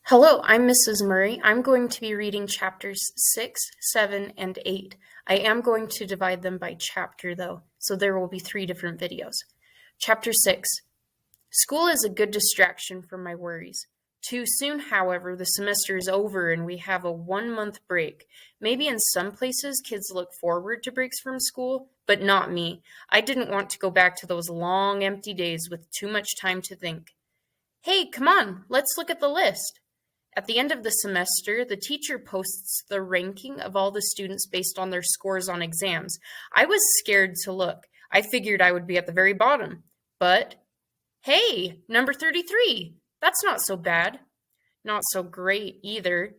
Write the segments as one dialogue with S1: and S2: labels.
S1: Hello, I'm Mrs. Murray. I'm going to be reading chapters 6, 7, and 8. I am going to divide them by chapter, though, so there will be 3 different videos. Chapter 6. School is a good distraction from my worries. Too soon, however, the semester is over and we have a 1-month break. Maybe in some places kids look forward to breaks from school, but not me. I didn't want to go back to those long, empty days with too much time to think. Hey, come on, let's look at the list. At the end of the semester, the teacher posts the ranking of all the students based on their scores on exams. I was scared to look. I figured I would be at the very bottom. But, hey, number 33. That's not so bad. Not so great either.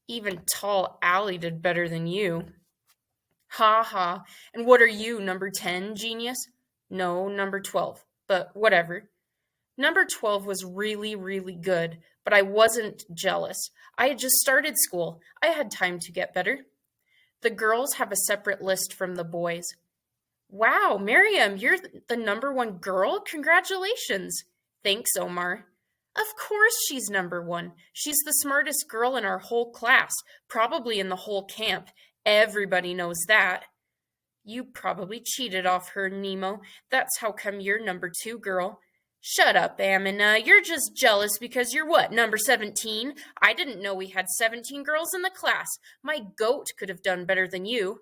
S1: Even tall Allie did better than you. Ha ha. And what are you, number 10, genius? No, number 12. But whatever. Number 12 was really, really good, but I wasn't jealous. I had just started school. I had time to get better. The girls have a separate list from the boys. Wow, Miriam, you're the number 1 girl? Congratulations. Thanks, Omar. Of course she's number 1. She's the smartest girl in our whole class, probably in the whole camp. Everybody knows that. You probably cheated off her, Nemo. That's how come you're number 2 girl. Shut up, Amina. You're just jealous because you're what, number 17? I didn't know we had 17 girls in the class. My goat could have done better than you.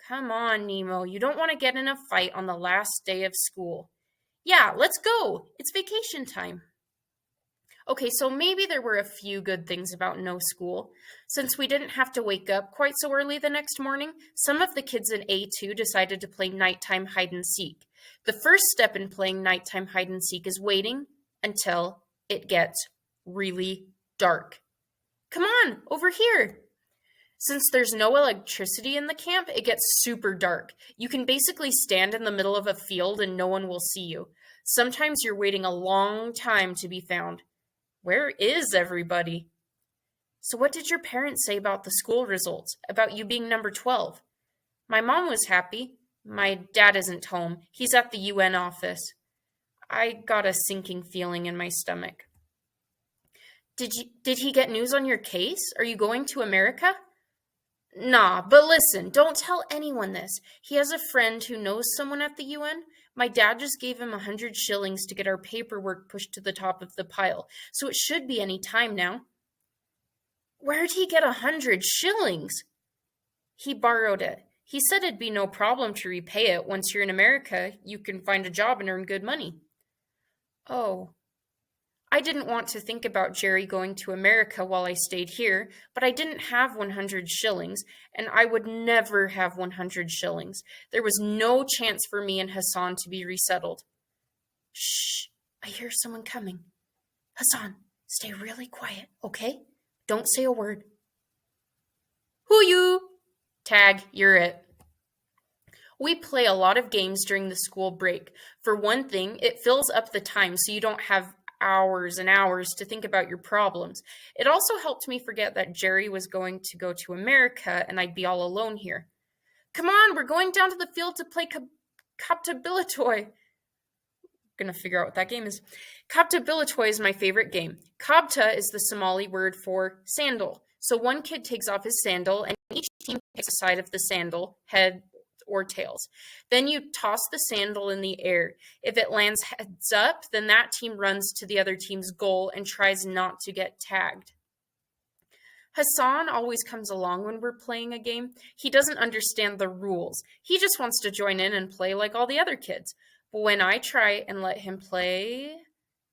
S1: Come on, Nemo. You don't want to get in a fight on the last day of school. Yeah, let's go. It's vacation time. Okay, so maybe there were a few good things about no school. Since we didn't have to wake up quite so early the next morning, some of the kids in A2 decided to play nighttime hide and seek. The first step in playing nighttime hide and seek is waiting until it gets really dark. Come on, over here. Since there's no electricity in the camp, it gets super dark. You can basically stand in the middle of a field and no one will see you. Sometimes you're waiting a long time to be found. Where is everybody? So what did your parents say about the school results, about you being number 12? My mom was happy. My dad isn't home. He's at the UN office. I got a sinking feeling in my stomach. Did he get news on your case? Are you going to America? Nah, but listen, don't tell anyone this. He has a friend who knows someone at the UN. My dad just gave him 100 shillings to get our paperwork pushed to the top of the pile, so it should be any time now. Where'd he get 100 shillings? He borrowed it. He said it'd be no problem to repay it. Once you're in America, you can find a job and earn good money. Oh. I didn't want to think about Jerry going to America while I stayed here, but I didn't have 100 shillings, and I would never have 100 shillings. There was no chance for me and Hassan to be resettled. Shh, I hear someone coming. Hassan, stay really quiet, okay? Don't say a word. Who you? Tag, you're it. We play a lot of games during the school break. For one thing, it fills up the time so you don't have hours and hours to think about your problems. It also helped me forget that Jerry was going to go to America and I'd be all alone here. Come on, we're going down to the field to play Kaptabilitoy. Gonna figure out what that game is. Kaptabilitoy is my favorite game. Kabta is the Somali word for sandal. So one kid takes off his sandal and each team picks a side of the sandal, head or tails. Then you toss the sandal in the air. If it lands heads up, then that team runs to the other team's goal and tries not to get tagged. Hassan always comes along when we're playing a game. He doesn't understand the rules. He just wants to join in and play like all the other kids. But when I try and let him play,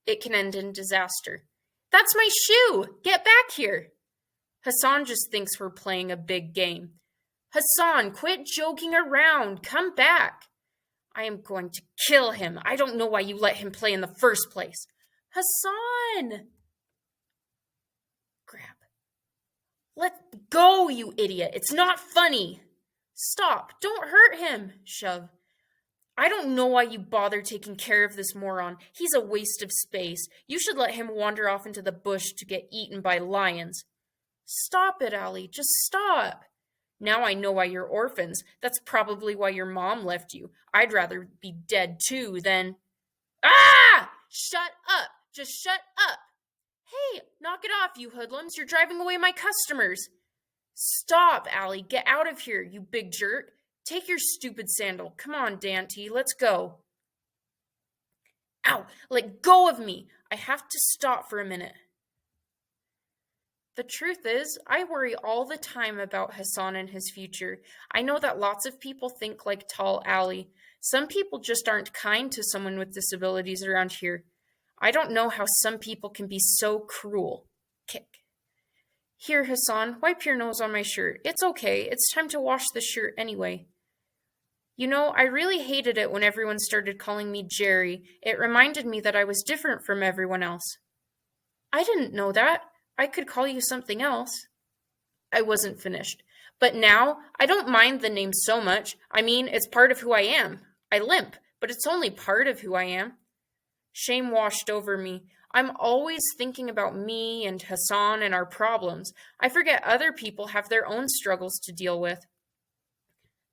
S1: it can end in disaster. That's my shoe! Get back here! Hassan just thinks we're playing a big game. Hassan, quit joking around. Come back. I am going to kill him. I don't know why you let him play in the first place. Hassan! Grab. Let go, you idiot. It's not funny. Stop. Don't hurt him. Shove. I don't know why you bother taking care of this moron. He's a waste of space. You should let him wander off into the bush to get eaten by lions. Stop it, Allie. Just stop. Now I know why you're orphans. That's probably why your mom left you. I'd rather be dead too than... Ah! Shut up! Just shut up! Hey, knock it off, you hoodlums. You're driving away my customers. Stop, Allie. Get out of here, you big jerk. Take your stupid sandal. Come on, Dante. Let's go. Ow! Let go of me. I have to stop for a minute. The truth is, I worry all the time about Hassan and his future. I know that lots of people think like tall Allie. Some people just aren't kind to someone with disabilities around here. I don't know how some people can be so cruel. Kick. Here, Hassan, wipe your nose on my shirt. It's okay. It's time to wash the shirt anyway. You know, I really hated it when everyone started calling me Jerry. It reminded me that I was different from everyone else. I didn't know that. I could call you something else. I wasn't finished. But now, I don't mind the name so much. I mean, it's part of who I am. I limp, but it's only part of who I am. Shame washed over me. I'm always thinking about me and Hassan and our problems. I forget other people have their own struggles to deal with.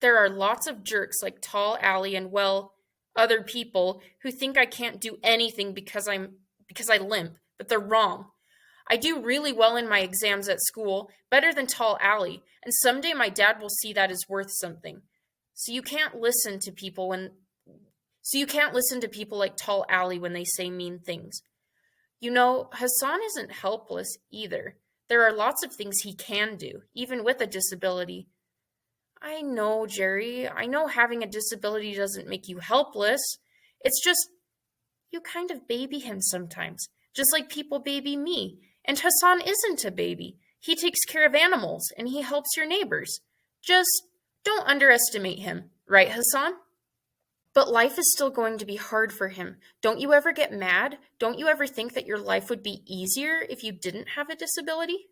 S1: There are lots of jerks like Tall Allie and, well, other people who think I can't do anything because I limp, but they're wrong. I do really well in my exams at school, better than Tall Allie, and someday my dad will see that as worth something. So you can't listen to people like Tall Allie when they say mean things. You know, Hassan isn't helpless either. There are lots of things he can do, even with a disability. I know, Jerry. I know having a disability doesn't make you helpless. It's just, you kind of baby him sometimes, just like people baby me. And Hassan isn't a baby. He takes care of animals, and he helps your neighbors. Just don't underestimate him, right, Hassan? But life is still going to be hard for him. Don't you ever get mad? Don't you ever think that your life would be easier if you didn't have a disability?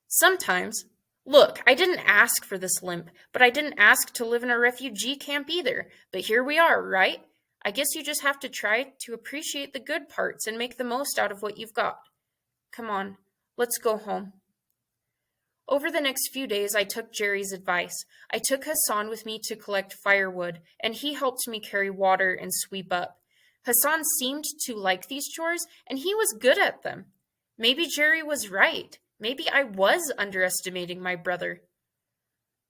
S1: Sometimes. Look, I didn't ask for this limp, but I didn't ask to live in a refugee camp either. But here we are, right? I guess you just have to try to appreciate the good parts and make the most out of what you've got. Come on, let's go home. Over the next few days, I took Jerry's advice. I took Hassan with me to collect firewood, and he helped me carry water and sweep up. Hassan seemed to like these chores, and he was good at them. Maybe Jerry was right. Maybe I was underestimating my brother.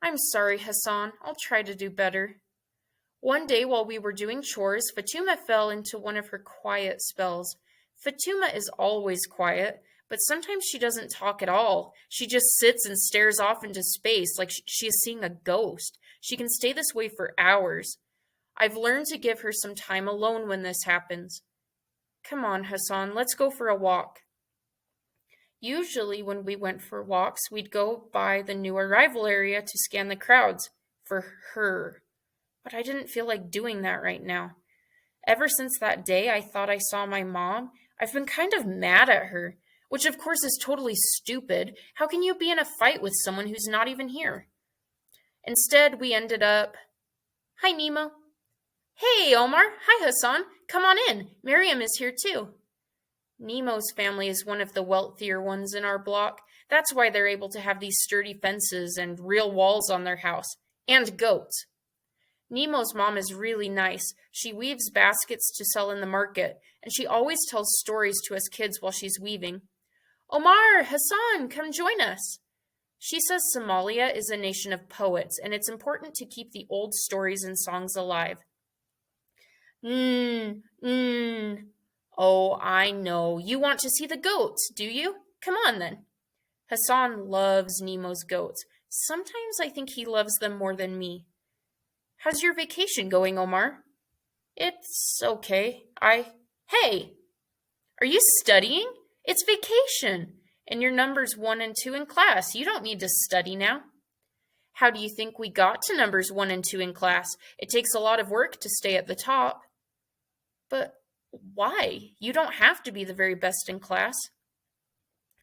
S1: I'm sorry, Hassan. I'll try to do better. One day while we were doing chores, Fatuma fell into one of her quiet spells. Fatuma is always quiet, but sometimes she doesn't talk at all. She just sits and stares off into space like she is seeing a ghost. She can stay this way for hours. I've learned to give her some time alone when this happens. Come on, Hassan, let's go for a walk. Usually when we went for walks, we'd go by the new arrival area to scan the crowds for her. But I didn't feel like doing that right now. Ever since that day I thought I saw my mom, I've been kind of mad at her, which of course is totally stupid. How can you be in a fight with someone who's not even here? Instead, we ended up... Hi, Nemo. Hey, Omar. Hi, Hassan. Come on in. Miriam is here too. Nemo's family is one of the wealthier ones in our block. That's why they're able to have these sturdy fences and real walls on their house. And goats. Nemo's mom is really nice. She weaves baskets to sell in the market, and she always tells stories to us kids while she's weaving. Omar, Hassan, come join us. She says Somalia is a nation of poets, and it's important to keep the old stories and songs alive. Oh, I know. You want to see the goats, do you? Come on, then. Hassan loves Nemo's goats. Sometimes I think he loves them more than me. How's your vacation going, Omar? It's okay. Hey! Are you studying? It's vacation! And you're numbers 1 and 2 in class. You don't need to study now. How do you think we got to numbers 1 and 2 in class? It takes a lot of work to stay at the top. But why? You don't have to be the very best in class.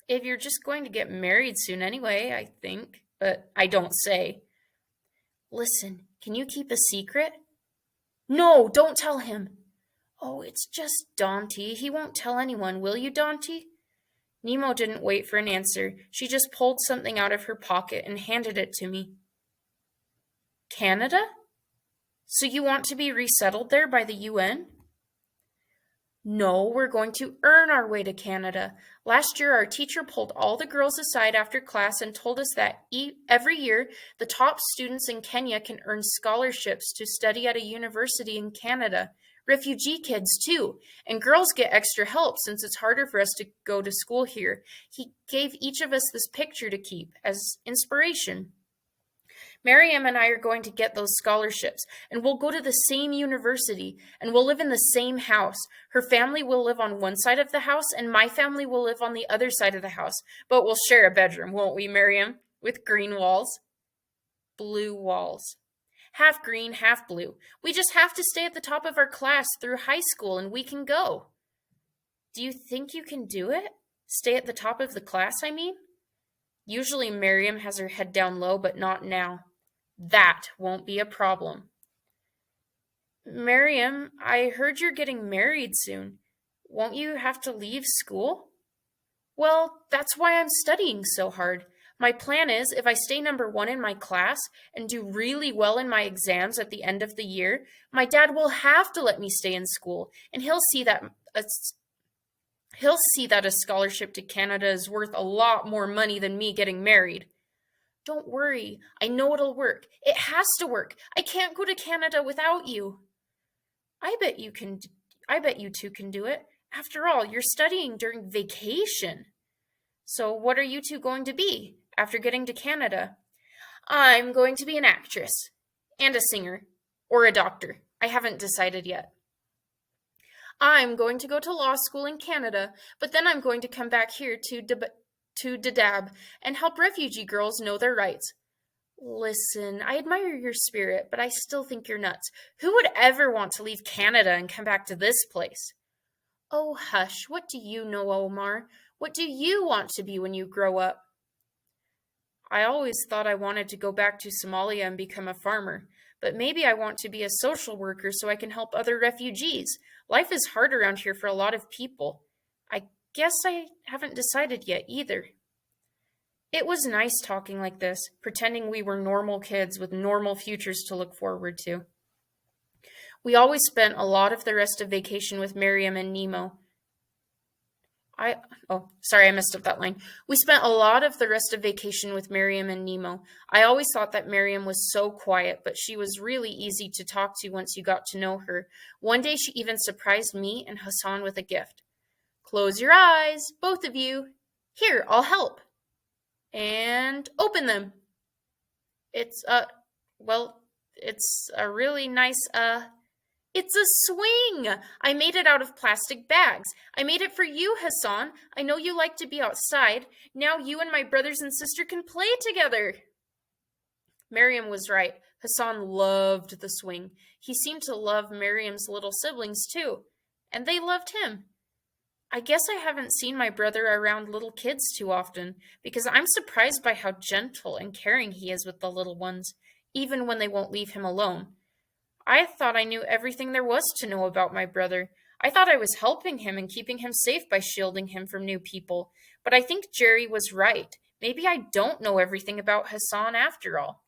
S1: If you're just going to get married soon anyway, I think. But I don't say. Listen, can you keep a secret? No, don't tell him. Oh, it's just Dante. He won't tell anyone, will you, Dante? Nemo didn't wait for an answer. She just pulled something out of her pocket and handed it to me. Canada? So you want to be resettled there by the UN? No, we're going to earn our way to Canada. Last year, our teacher pulled all the girls aside after class and told us that every year, the top students in Kenya can earn scholarships to study at a university in Canada. Refugee kids, too. And girls get extra help since it's harder for us to go to school here. He gave each of us this picture to keep as inspiration. Miriam and I are going to get those scholarships, and we'll go to the same university, and we'll live in the same house. Her family will live on one side of the house, and my family will live on the other side of the house. But we'll share a bedroom, won't we, Miriam? With green walls, blue walls. Half green, half blue. We just have to stay at the top of our class through high school, and we can go. Do you think you can do it? Stay at the top of the class, I mean? Usually Miriam has her head down low, but not now. That won't be a problem. Miriam, I heard you're getting married soon. Won't you have to leave school? Well, that's why I'm studying so hard. My plan is if I stay number 1 in my class and do really well in my exams at the end of the year, my dad will have to let me stay in school, and he'll see that a scholarship to Canada is worth a lot more money than me getting married. Don't worry, I know it'll work. It has to work. I can't go to Canada without you. I bet you two can do it. After all, you're studying during vacation. So what are you two going to be after getting to Canada? I'm going to be an actress and a singer or a doctor. I haven't decided yet. I'm going to go to law school in Canada, but then I'm going to come back here to Dadaab and help refugee girls know their rights. Listen, I admire your spirit, but I still think you're nuts. Who would ever want to leave Canada and come back to this place? Oh, hush, what do you know, Omar? What do you want to be when you grow up? I always thought I wanted to go back to Somalia and become a farmer, but maybe I want to be a social worker so I can help other refugees. Life is hard around here for a lot of people. I guess I haven't decided yet either. It was nice talking like this, pretending we were normal kids with normal futures to look forward to. We always spent a lot of the rest of vacation with Miriam and Nemo. I messed up that line. We spent a lot of the rest of vacation with Miriam and Nemo. I always thought that Miriam was so quiet, but she was really easy to talk to once you got to know her. One day she even surprised me and Hassan with a gift. Close your eyes, both of you. Here, I'll help. And open them. It's a really nice, It's a swing! I made it out of plastic bags. I made it for you, Hassan. I know you like to be outside. Now you and my brothers and sister can play together. Miriam was right. Hassan loved the swing. He seemed to love Miriam's little siblings, too. And they loved him. I guess I haven't seen my brother around little kids too often, because I'm surprised by how gentle and caring he is with the little ones, even when they won't leave him alone. I thought I knew everything there was to know about my brother. I thought I was helping him and keeping him safe by shielding him from new people. But I think Jerry was right. Maybe I don't know everything about Hassan after all.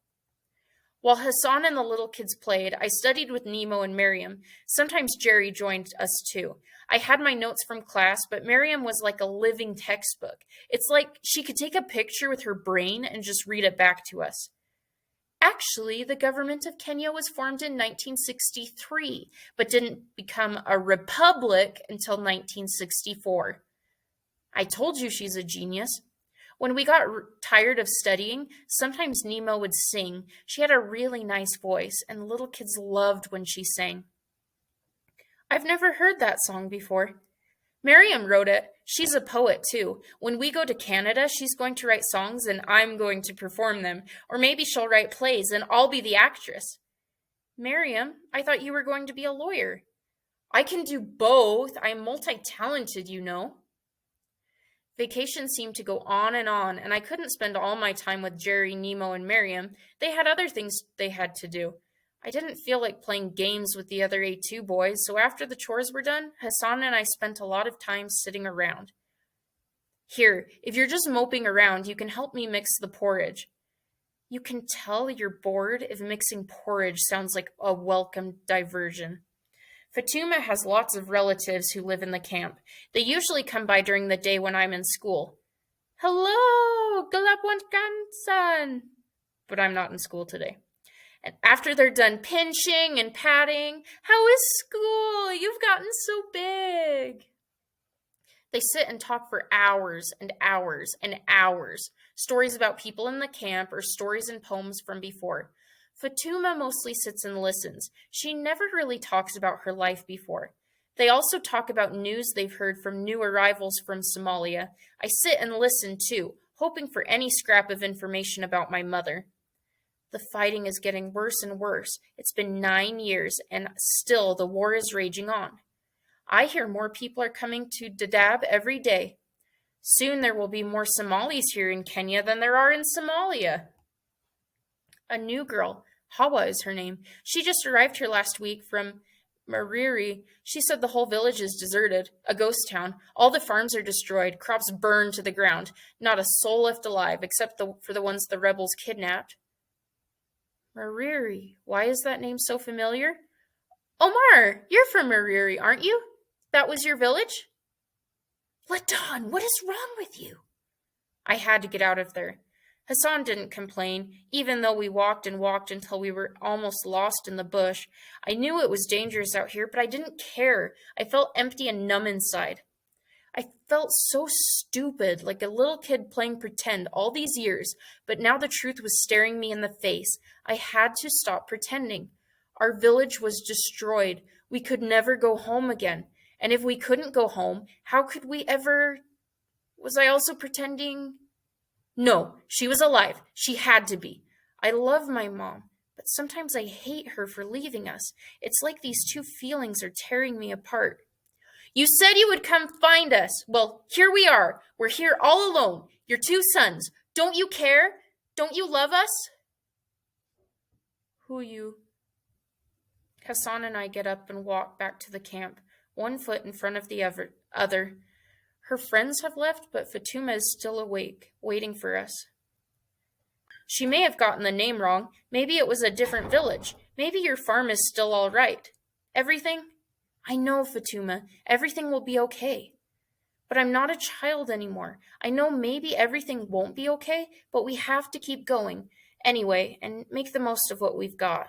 S1: While Hassan and the little kids played, I studied with Nemo and Miriam. Sometimes Jerry joined us too. I had my notes from class, but Miriam was like a living textbook. It's like she could take a picture with her brain and just read it back to us. Actually, the government of Kenya was formed in 1963, but didn't become a republic until 1964. I told you she's a genius. When we got tired of studying, sometimes Nemo would sing. She had a really nice voice, and little kids loved when she sang. I've never heard that song before. Miriam wrote it. She's a poet, too. When we go to Canada, she's going to write songs and I'm going to perform them. Or maybe she'll write plays and I'll be the actress. Miriam, I thought you were going to be a lawyer. I can do both. I'm multi-talented, you know. Vacation seemed to go on, and I couldn't spend all my time with Jerry, Nemo, and Miriam. They had other things they had to do. I didn't feel like playing games with the other A2 boys, so after the chores were done, Hassan and I spent a lot of time sitting around. Here, if you're just moping around, you can help me mix the porridge. You can tell you're bored if mixing porridge sounds like a welcome diversion. Fatuma has lots of relatives who live in the camp. They usually come by during the day when I'm in school. Hello, Galapwankansan. But I'm not in school today. And after they're done pinching and patting, how is school? You've gotten so big. They sit and talk for hours and hours and hours. Stories about people in the camp or stories and poems from before. Fatuma mostly sits and listens. She never really talks about her life before. They also talk about news they've heard from new arrivals from Somalia. I sit and listen too, hoping for any scrap of information about my mother. The fighting is getting worse and worse. It's been 9 years, and still the war is raging on. I hear more people are coming to Dadaab every day. Soon there will be more Somalis here in Kenya than there are in Somalia. A new girl, Hawa is her name. She just arrived here last week from Mariri. She said the whole village is deserted, a ghost town. All the farms are destroyed, crops burned to the ground. Not a soul left alive, except for the ones the rebels kidnapped. Mariri, why is that name so familiar? Omar, you're from Mariri, aren't you? That was your village? Ladon, what is wrong with you? I had to get out of there. Hassan didn't complain, even though we walked and walked until we were almost lost in the bush. I knew it was dangerous out here, but I didn't care. I felt empty and numb inside. I felt so stupid, like a little kid playing pretend all these years, but now the truth was staring me in the face. I had to stop pretending. Our village was destroyed. We could never go home again. And if we couldn't go home, how could we ever... Was I also pretending? No, she was alive. She had to be. I love my mom, but sometimes I hate her for leaving us. It's like these two feelings are tearing me apart. You said you would come find us. Well, here we are. We're here all alone. Your two sons. Don't you care? Don't you love us? Who you? Hassan and I get up and walk back to the camp, one foot in front of the other. Her friends have left, but Fatuma is still awake, waiting for us. She may have gotten the name wrong. Maybe it was a different village. Maybe your farm is still all right. Everything? I know, Fatuma. Everything will be okay. But I'm not a child anymore. I know maybe everything won't be okay, but we have to keep going anyway and make the most of what we've got.